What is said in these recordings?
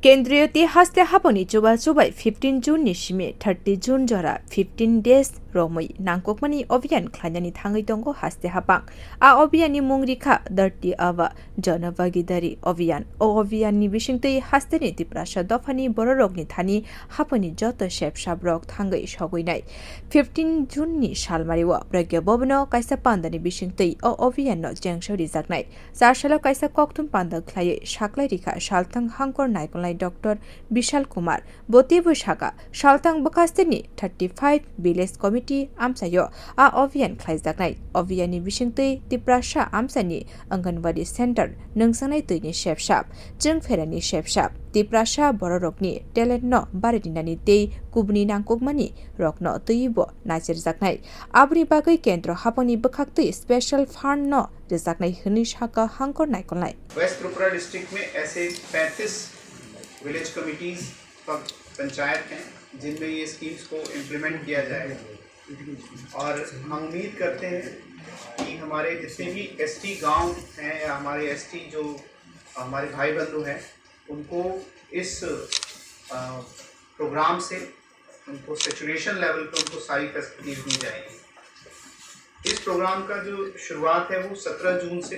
केन्द्रीय ती हास्ते हापनि चुबा चुबाई 15 जून नि सिमे 30 जून जरा 15 days रोमै नांगकमनि अभियान खलायनानि थाङै दंगो हास्ते हापां आ अभियाननि मुंरिखा धरती आवा जनभागीदारी अभियान ओ अभियाननि बिसिंतै हास्तेनि तिप्रासा दफानि बररगनि थानि हापनि जत सेबसाब रग थाङै सगैनाय 15 जून नि सालमारिवा प्रज्ञा भवनो काइसा पान्दानि बिसिंतै ओ अभियान न जेंसरि जागनाय जारसाला काइसा कक्तुम पान्दा खलायै साक्लाय रिखा सालथां हांखर नायकलनाय Dr.Vishal Kumar बोतेबो साका सालथां बकास्तेनि 35 विलेज कमिटी आमसायो आ अभियान खलायजागनाय अभियाननि बिसिंतै तिप्रासा आमसानि अंगनवाड़ी सेन्टर नोंसांनाय दैनि सेबसाब जों फेरानि सेबसाब तिप्रासा बररगनि टेलेन्ट न बारेदिनानि दै कुबनि नांगकमानि रगन दैबो नाजिरजागनाय आबनि बागै केन्द्र हापनि बखाक्तै स्पेशल फंड न रिजागनाय हनि साका हांकर नायकलनाय वेस्ट त्रिपुरा डिस्ट्रिक्ट में ऐसे 35 विलेज कमिटीज पंचायत हैं जिनमें ये स्कीम्स को इम्प्लीमेंट किया जाएगा और हम उम्मीद करते हैं कि हमारे जितने भी एसटी गांव हैं या हमारे एसटी जो हमारे भाई बंधु हैं उनको इस प्रोग्राम से उनको सैचुरेशन लेवल पर उनको सारी फैसिलिटीज दी जाएंगी। इस प्रोग्राम का जो शुरुआत है वो 17 जून से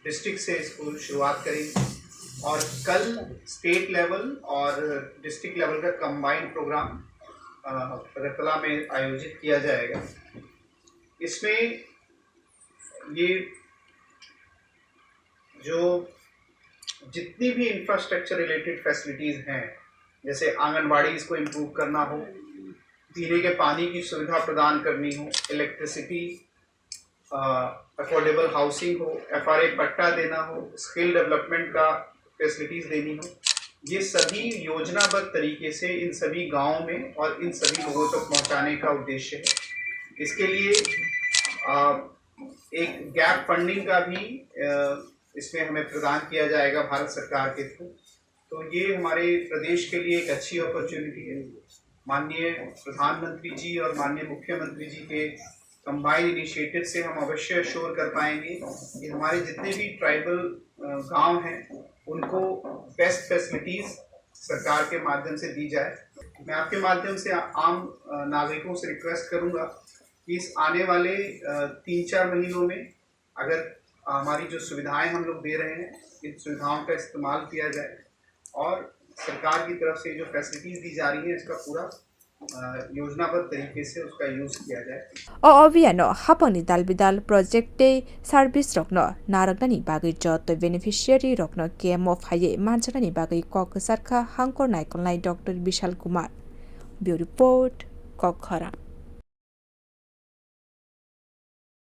डिस्ट्रिक्ट से इसको शुरुआत करेंगे और कल स्टेट लेवल और डिस्ट्रिक्ट लेवल का कंबाइंड प्रोग्राम रतला में आयोजित किया जाएगा। इसमें ये जो जितनी भी इंफ्रास्ट्रक्चर रिलेटेड फैसिलिटीज़ हैं जैसे आंगनबाड़ी को इम्प्रूव करना हो, पीने के पानी की सुविधा प्रदान करनी हो, इलेक्ट्रिसिटी, अफोर्डेबल हाउसिंग हो, FRA पट्टा देना हो, स्किल डेवलपमेंट का फैसिलिटीज़ देनी हो, ये सभी योजनाबद्ध तरीके से इन सभी गांवों में और इन सभी लोगों तक पहुंचाने का उद्देश्य है। इसके लिए एक गैप फंडिंग का भी इसमें हमें प्रदान किया जाएगा भारत सरकार के थ्रू। तो ये हमारे प्रदेश के लिए एक अच्छी अपॉर्चुनिटी है। माननीय प्रधानमंत्री जी और माननीय मुख्यमंत्री जी के कंबाइंड इनिशिएटिव से हम अवश्य श्योर कर पाएंगे कि हमारे जितने भी ट्राइबल गांव हैं उनको बेस्ट फैसिलिटीज़ सरकार के माध्यम से दी जाए। मैं आपके माध्यम से आम नागरिकों से रिक्वेस्ट करूंगा कि इस आने वाले 3-4 महीनों में अगर हमारी जो सुविधाएं हम लोग दे रहे हैं इन सुविधाओं का इस्तेमाल किया जाए और सरकार की तरफ से जो फैसिलिटीज़ दी जा रही है इसका पूरा योजनाबद्ध तरीके से उसका यूज किया जाए। ओ अभियान हापनि दालबिदाल प्रोजेक्टे सर्भिस रखन नारगनानि बागै जत बेनिफिशियरी रखन केएमओ फाये मानसनानि बागै कक सरखा हांकर नायकलनाय doctor Vishal Kumar bureau report कखरा।